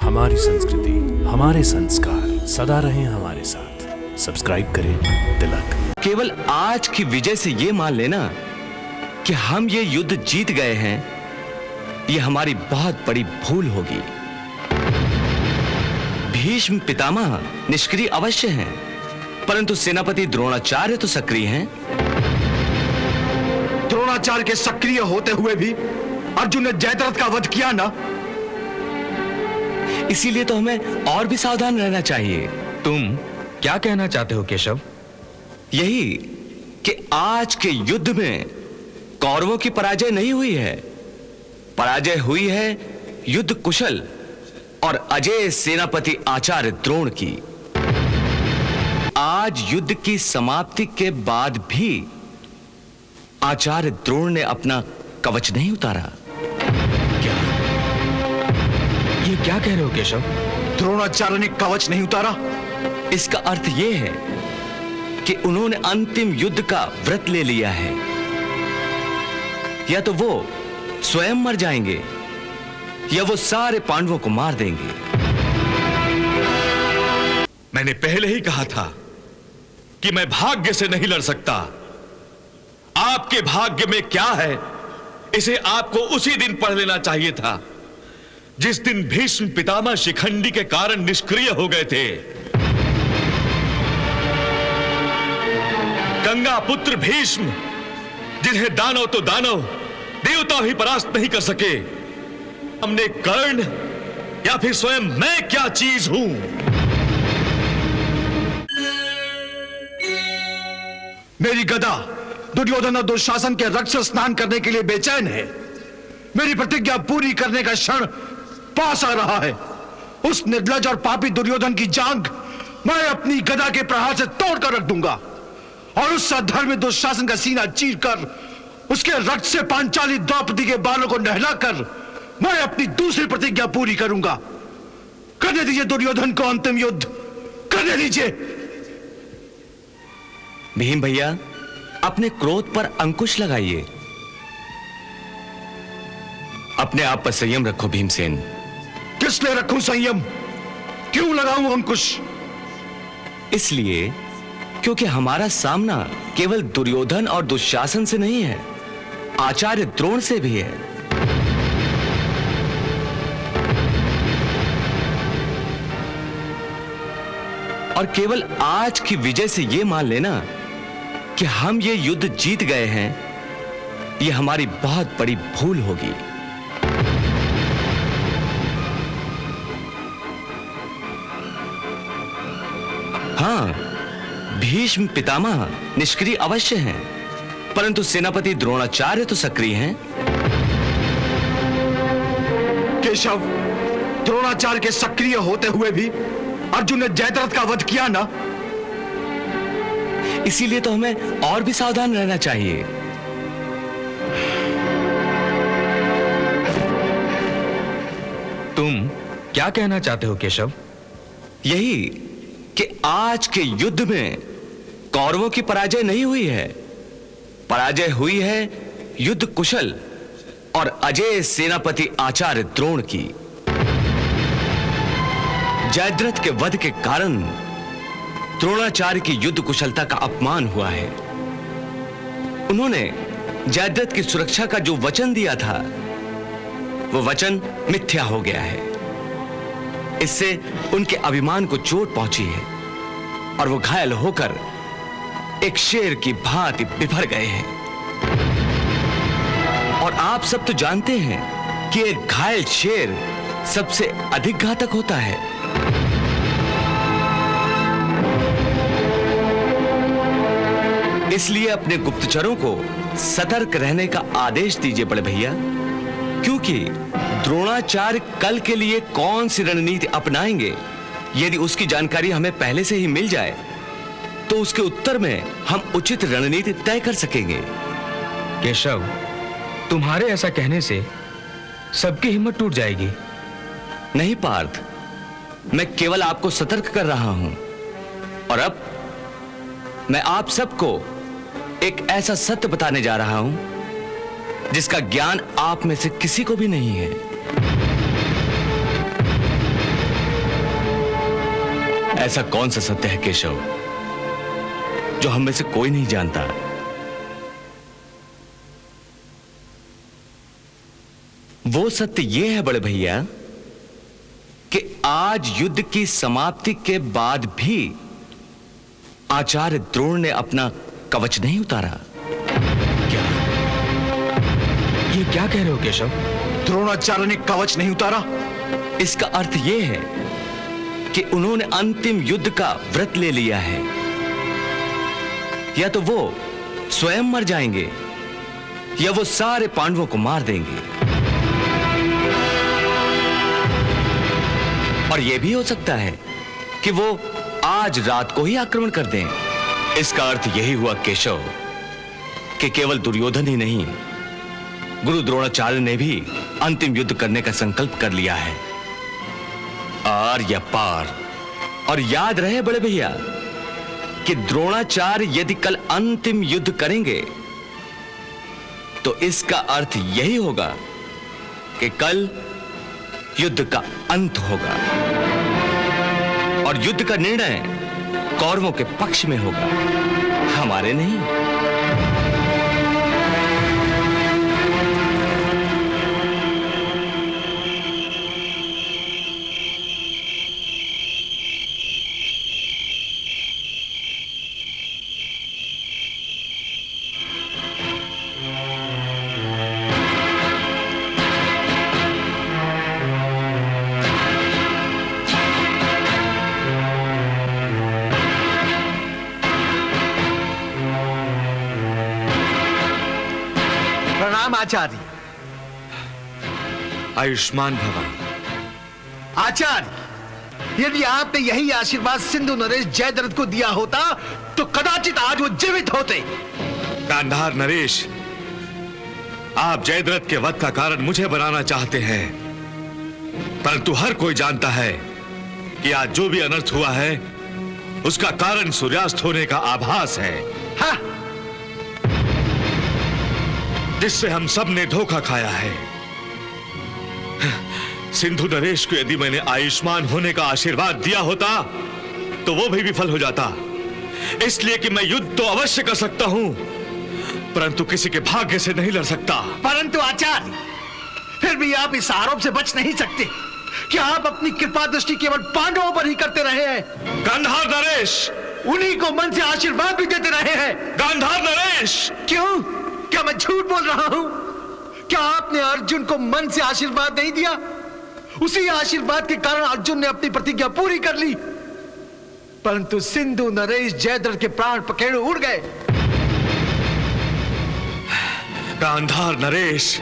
हमारी संस्कृति, हमारे संस्कार सदा रहें हमारे साथ। सब्सक्राइब करें तिलक। केवल आज की विजय से ये मान लेना कि हम ये युद्ध जीत गए हैं, ये हमारी बहुत बड़ी भूल होगी। भीष्म पितामह निष्क्रिय अवश्य हैं, परंतु सेनापति द्रोणाचार्य तो सक्रिय हैं। द्रोणाचार्य के सक्रिय होते हुए भी अर्जुन ने जयद्रथ का वध किया ना। इसीलिए तो हमें और भी सावधान रहना चाहिए। तुम क्या कहना चाहते हो केशव? यही कि आज के युद्ध में कौरवों की पराजय नहीं हुई है, पराजय हुई है युद्ध कुशल और अजय सेनापति आचार्य द्रोण की। आज युद्ध की समाप्ति के बाद भी आचार्य द्रोण ने अपना कवच नहीं उतारा। ये क्या कह रहे हो केशव? द्रोणाचार्य ने कवच नहीं उतारा? इसका अर्थ यह है कि उन्होंने अंतिम युद्ध का व्रत ले लिया है। या तो वो स्वयं मर जाएंगे या वो सारे पांडवों को मार देंगे। मैंने पहले ही कहा था कि मैं भाग्य से नहीं लड़ सकता। आपके भाग्य में क्या है, इसे आपको उसी दिन पढ़ लेना चाहिए था जिस दिन भीष्म पितामह शिखंडी के कारण निष्क्रिय हो गए थे। गंगा पुत्र भीष्म, जिन्हें दानव तो दानव, देवता भी परास्त नहीं कर सके, हमने कर्ण या फिर स्वयं मैं क्या चीज हूं? मेरी गदा दुर्योधन और दुशासन के रक्त से स्नान करने के लिए बेचैन है। मेरी प्रतिज्ञा पूरी करने का क्षण पास आ रहा है। उस निर्लज और पापी दुर्योधन की जांघ मैं अपनी गदा के प्रहार से तोड़कर रख दूंगा और उस अधर्मी दुशासन का सीना चीरकर उसके रक्त से पांचाली द्रौपदी के बालों को नहलाकर मैं अपनी दूसरी प्रतिज्ञा पूरी करूंगा। करने दीजिए दुर्योधन को अंतिम युद्ध, करने दीजिए। भीम भैया, अपने क्रोध पर अंकुश लगाइए। अपने आप पर संयम रखो भीमसेन। किस लिए रखूं संयम? क्यों लगाऊं अंकुश? इसलिए क्योंकि हमारा सामना केवल दुर्योधन और दुशासन से नहीं है, आचार्य द्रोण से भी है। और केवल आज की विजय से यह मान लेना कि हम ये युद्ध जीत गए हैं, ये हमारी बहुत बड़ी भूल होगी। हां, भीष्म पितामह निष्क्रिय अवश्य हैं, परंतु सेनापति द्रोणाचार्य तो सक्रिय हैं। केशव, द्रोणाचार्य के सक्रिय होते हुए भी अर्जुन ने जयद्रथ का वध किया ना। इसीलिए तो हमें और भी सावधान रहना चाहिए। तुम क्या कहना चाहते हो केशव? यही कि आज के युद्ध में कौरवों की पराजय नहीं हुई है, पराजय हुई है युद्ध कुशल और अजय सेनापति आचार्य द्रोण की। जयद्रथ के वध के कारण द्रोणाचार्य की युद्ध कुशलता का अपमान हुआ है। उन्होंने जयद्रथ की सुरक्षा का जो वचन दिया था, वो वचन मिथ्या हो गया है। इससे उनके अभिमान को चोट पहुंची है और वो घायल होकर एक शेर की भांति बिफर गए हैं। और आप सब तो जानते हैं कि एक घायल शेर सबसे अधिक घातक होता है। इसलिए अपने गुप्तचरों को सतर्क रहने का आदेश दीजिए बड़े भैया, क्योंकि द्रोणाचार्य कल के लिए कौन सी रणनीति अपनाएंगे, यदि उसकी जानकारी हमें पहले से ही मिल जाए तो उसके उत्तर में हम उचित रणनीति तय कर सकेंगे। केशव, तुम्हारे ऐसा कहने से सबकी हिम्मत टूट जाएगी। नहीं पार्थ, मैं केवल आपको सतर्क कर रहा हूं। और अब मैं आप सबको एक ऐसा सत्य बताने जा रहा हूं जिसका ज्ञान आप में से किसी को भी नहीं है। ऐसा कौन सा सत्य है केशव जो हम में से कोई नहीं जानता? वो सत्य यह है बड़े भैया कि आज युद्ध की समाप्ति के बाद भी आचार्य द्रोण ने अपना कवच नहीं उतारा। क्या ये क्या कह रहे हो केशव? द्रोणाचार्य ने कवच नहीं उतारा? इसका अर्थ यह है कि उन्होंने अंतिम युद्ध का व्रत ले लिया है। या तो वो स्वयं मर जाएंगे या वो सारे पांडवों को मार देंगे। और यह भी हो सकता है कि वो आज रात को ही आक्रमण कर दें। इसका अर्थ यही हुआ केशव कि केवल दुर्योधन ही नहीं, गुरु द्रोणाचार्य ने भी अंतिम युद्ध करने का संकल्प कर लिया है। आर या पार। और याद रहे बड़े भैया कि द्रोणाचार्य यदि कल अंतिम युद्ध करेंगे तो इसका अर्थ यही होगा कि कल युद्ध का अंत होगा और युद्ध का निर्णय कौरवों के पक्ष में होगा, हमारे नहीं। आचार्य। आयुष्मान भवन। आचार्य, यदि आपने यही आशीर्वाद सिंधु नरेश जयद्रथ को दिया होता तो कदाचित आज वो जीवित होते। गांधार नरेश, आप जयद्रथ के वध का कारण मुझे बनाना चाहते हैं, परंतु हर कोई जानता है कि आज जो भी अनर्थ हुआ है उसका कारण सूर्यास्त होने का आभास है। हाँ? जिससे हम सब ने धोखा खाया है। सिंधु नरेश को यदि मैंने आयुष्मान होने का आशीर्वाद दिया होता तो वो भी विफल हो जाता। इसलिए कि मैं युद्ध तो अवश्य कर सकता हूं, परंतु किसी के भाग्य से नहीं लड़ सकता। परंतु आचार्य, फिर भी आप इस आरोप से बच नहीं सकते कि आप अपनी कृपा दृष्टि केवल पांडवों पर ही करते रहे हैं। गांधार नरेश, उन्हीं को मन से आशीर्वाद भी देते रहे हैं। गांधार नरेश, क्यों? क्या मैं झूठ बोल रहा हूं? क्या आपने अर्जुन को मन से आशीर्वाद नहीं दिया? उसी आशीर्वाद के कारण अर्जुन ने अपनी प्रतिज्ञा पूरी कर ली, परंतु सिंधु नरेश जयद्रथ के प्राण पखेरु उड़ गए। गांधार नरेश,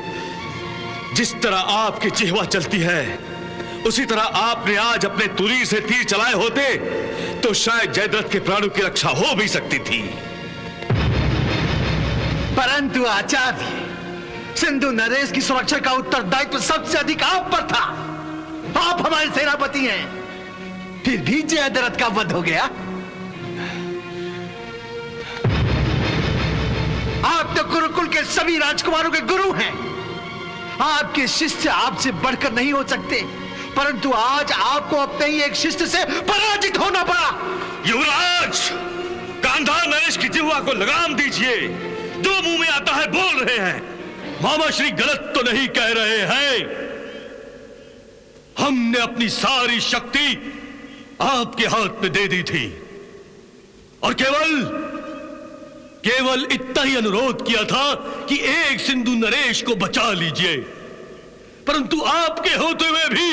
जिस तरह आपकी जिह्वा चलती है उसी तरह आपने आज अपने तुरीर से तीर चलाए होते तो शायद जयद्रथ के प्राणों की रक्षा हो भी सकती थी। परंतु आचार्य, सिंधु नरेश की सुरक्षा का उत्तरदायित्व सबसे अधिक आप पर था। आप हमारे सेनापति हैं, फिर भी जयद्रथ का वध हो गया। आप तो गुरुकुल के सभी राजकुमारों के गुरु हैं। आपके शिष्य आपसे बढ़कर नहीं हो सकते, परंतु आज आपको अपने ही एक शिष्य से पराजित होना पड़ा। युवराज, गांधार नरेश की जिह्वा को लगाम दीजिए। जो मुंह में आता है बोल रहे हैं। मामा श्री गलत तो नहीं कह रहे हैं। हमने अपनी सारी शक्ति आपके हाथ में दे दी थी और केवल इतना ही अनुरोध किया था कि एक सिंधु नरेश को बचा लीजिए, परंतु आपके होते हुए भी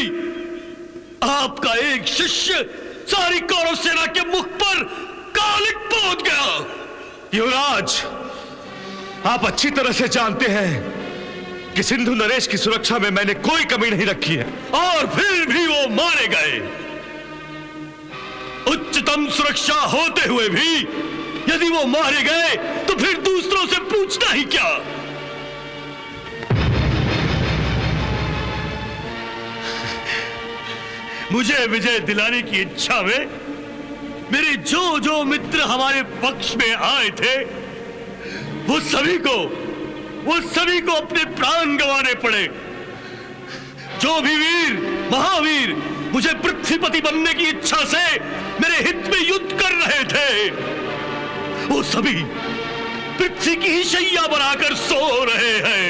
आपका एक शिष्य सारी कौरव सेना के मुख पर कालिक पोत गया। युवराज, आप अच्छी तरह से जानते हैं कि सिंधु नरेश की सुरक्षा में मैंने कोई कमी नहीं रखी है और फिर भी वो मारे गए। उच्चतम सुरक्षा होते हुए भी यदि वो मारे गए तो फिर दूसरों से पूछना ही क्या। मुझे विजय दिलाने की इच्छा में मेरे जो जो मित्र हमारे पक्ष में आए थे वो सभी को अपने प्राण गंवाने पड़े। जो भी वीर, महावीर, मुझे पृथ्वीपति बनने की इच्छा से मेरे हित में युद्ध कर रहे थे, वो सभी पृथ्वी की ही शैया बनाकर सो रहे हैं।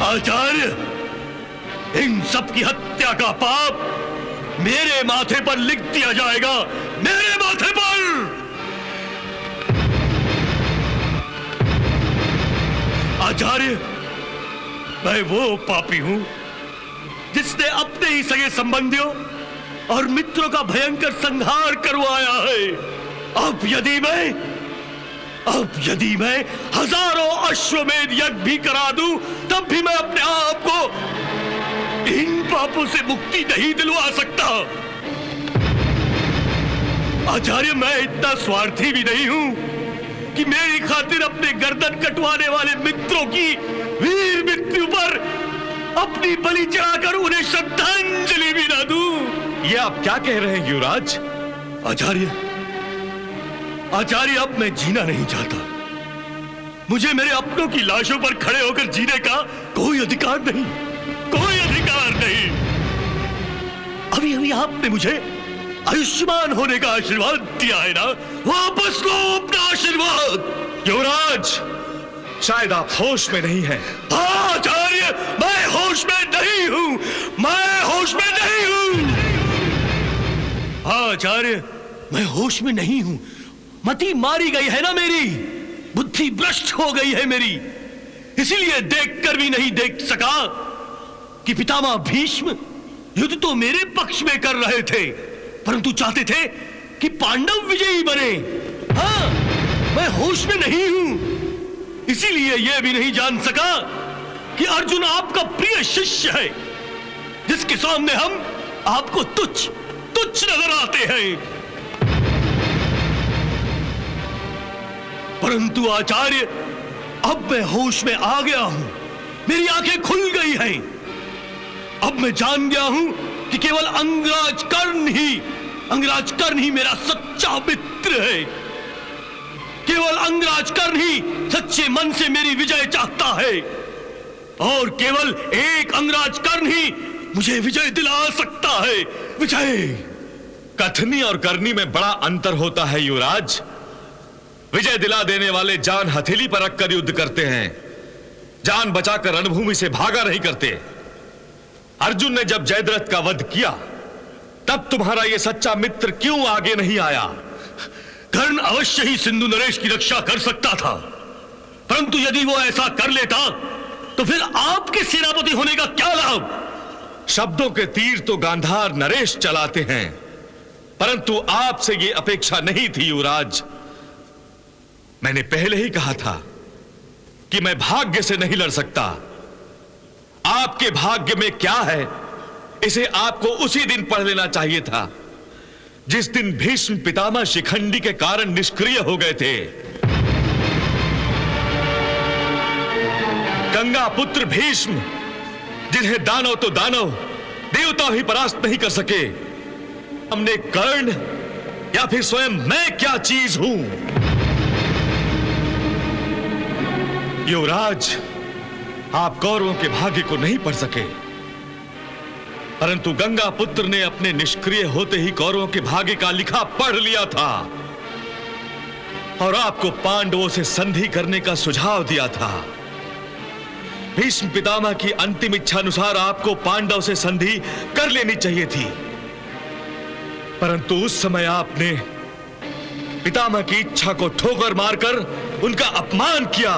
आचार्य, इन सब की हत्या का पाप मेरे माथे पर लिख दिया जाएगा, मेरे माथे पर। आचार्य, मैं वो पापी हूं जिसने अपने ही सगे संबंधियों और मित्रों का भयंकर संहार करवाया है। अब यदि मैं हजारों अश्वमेध यज्ञ भी करा दूं, तब भी मैं अपने आप को इन पापों से मुक्ति नहीं दिलवा सकता। आचार्य, मैं इतना स्वार्थी भी नहीं हूं कि मेरी खातिर अपने गर्दन कटवाने वाले मित्रों की वीर मृत्यु पर अपनी बलि चढ़ाकर उन्हें श्रद्धांजलि भी ना दूं। ये आप क्या कह रहे हैं युवराज? आचार्य, अब मैं जीना नहीं चाहता। मुझे मेरे अपनों की लाशों पर खड़े होकर जीने का कोई अधिकार नहीं, कोई अधिकार नहीं। अभी आपने मुझे आयुष्मान होने का आशीर्वाद दिया है ना, वापस लो अपना आशीर्वाद। युवराज, शायद आप होश में नहीं हैं। हाँ आचार्य, मैं होश में नहीं हूं, मैं होश में नहीं हूं। हाँ आचार्य, मैं होश में नहीं हूं। मति मारी गई है ना मेरी, बुद्धि भ्रष्ट हो गई है मेरी। इसीलिए देखकर भी नहीं देख सका कि पितामह भीष्म युद्ध तो मेरे पक्ष में कर रहे थे, परंतु चाहते थे कि पांडव विजयी बने। हाँ, मैं होश में नहीं हूं। इसीलिए यह भी नहीं जान सका कि अर्जुन आपका प्रिय शिष्य है, जिसके सामने हम आपको तुच्छ नजर आते हैं। परंतु आचार्य, अब मैं होश में आ गया हूं, मेरी आंखें खुल गई हैं। अब मैं जान गया हूं कि केवल अंगराज कर्ण ही मेरा सच्चा मित्र है। केवल अंगराज कर्ण ही सच्चे मन से मेरी विजय चाहता है, और केवल एक अंगराज कर्ण ही मुझे विजय दिला सकता है। विजय। कथनी और करनी में बड़ा अंतर होता है युवराज। विजय दिला देने वाले जान हथेली पर रखकर युद्ध करते हैं, जान बचाकर रणभूमि से भागा नहीं करते। अर्जुन ने जब जयद्रथ का वध किया, तब तुम्हारा यह सच्चा मित्र क्यों आगे नहीं आया? कर्ण अवश्य ही सिंधु नरेश की रक्षा कर सकता था, परंतु यदि वो ऐसा कर लेता तो फिर आपके सेनापति होने का क्या लाभ? शब्दों के तीर तो गांधार नरेश चलाते हैं, परंतु आपसे यह अपेक्षा नहीं थी युवराज। मैंने पहले ही कहा था कि मैं भाग्य से नहीं लड़ सकता। आपके भाग्य में क्या है, इसे आपको उसी दिन पढ़ लेना चाहिए था जिस दिन भीष्म पितामह शिखंडी के कारण निष्क्रिय हो गए थे। गंगा पुत्र भीष्म, जिन्हें दानव तो दानव, देवता भी परास्त नहीं कर सके, हमने कर्ण या फिर स्वयं मैं क्या चीज हूं? युवराज, आप कौरवों के भाग्य को नहीं पढ़ सके, परंतु गंगा पुत्र ने अपने निष्क्रिय होते ही कौरवों के भाग्य का लिखा पढ़ लिया था और आपको पांडवों से संधि करने का सुझाव दिया था। भीष्म पितामह की अंतिम इच्छा अनुसार आपको पांडव से संधि कर लेनी चाहिए थी, परंतु उस समय आपने पितामह की इच्छा को ठोकर मारकर उनका अपमान किया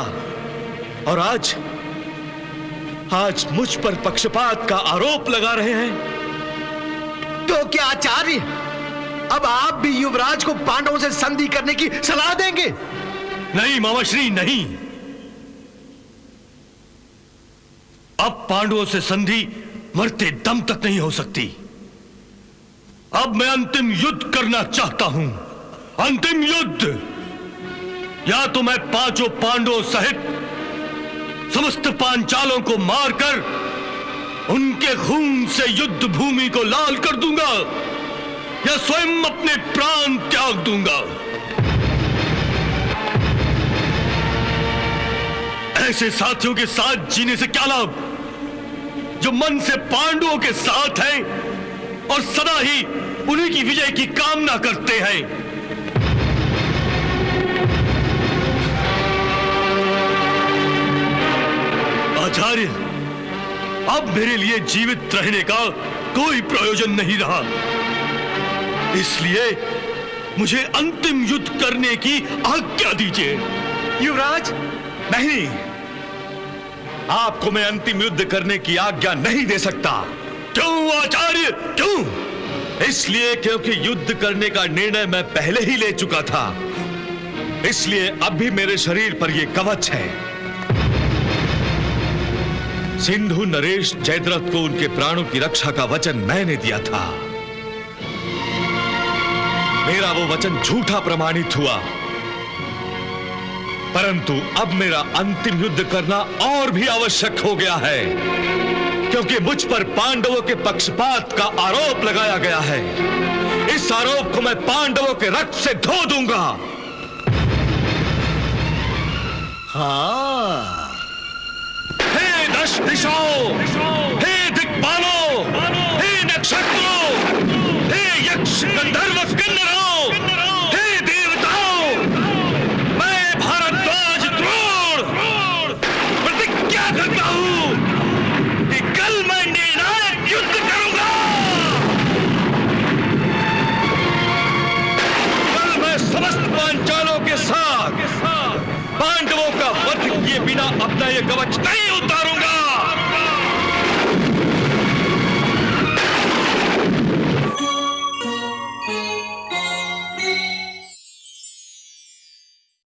और आज मुझ पर पक्षपात का आरोप लगा रहे हैं। तो क्या आचार्य, अब आप भी युवराज को पांडवों से संधि करने की सलाह देंगे? नहीं मामाश्री, नहीं। अब पांडवों से संधि मरते दम तक नहीं हो सकती। अब मैं अंतिम युद्ध करना चाहता हूं, अंतिम युद्ध। या तो मैं पांचों पांडवों सहित समस्त पांचालों को मारकर उनके खून से युद्ध भूमि को लाल कर दूंगा, या स्वयं अपने प्राण त्याग दूंगा। ऐसे साथियों के साथ जीने से क्या लाभ? जो मन से पांडवों के साथ हैं और सदा ही उन्हीं की विजय की कामना करते हैं। आचार्य, अब मेरे लिए जीवित रहने का कोई प्रयोजन नहीं रहा, इसलिए मुझे अंतिम युद्ध करने की आज्ञा दीजिए। युवराज, नहीं, आपको मैं अंतिम युद्ध करने की आज्ञा नहीं दे सकता। क्यों आचार्य, क्यों? इसलिए क्योंकि युद्ध करने का निर्णय मैं पहले ही ले चुका था। इसलिए अब भी मेरे शरीर पर यह कवच है। सिंधु नरेश जयद्रथ को उनके प्राणों की रक्षा का वचन मैंने दिया था। मेरा वो वचन झूठा प्रमाणित हुआ, परंतु अब मेरा अंतिम युद्ध करना और भी आवश्यक हो गया है, क्योंकि मुझ पर पांडवों के पक्षपात का आरोप लगाया गया है। इस आरोप को मैं पांडवों के रक्त से धो दूंगा। हाँ, हे दश दिशाओं, हे दिक्पालों, हे नक्षत्रों, हे यक्ष गंधर्व किन्नरों, हे देवताओं, मैं भारद्वाज द्रोण प्रतिज्ञा करता हूं कि कल मैं निर्णायक युद्ध करूंगा। कल मैं समस्त पांचालों के साथ पांडवों का वध किए बिना अपना यह कवच नहीं उतारूंगा।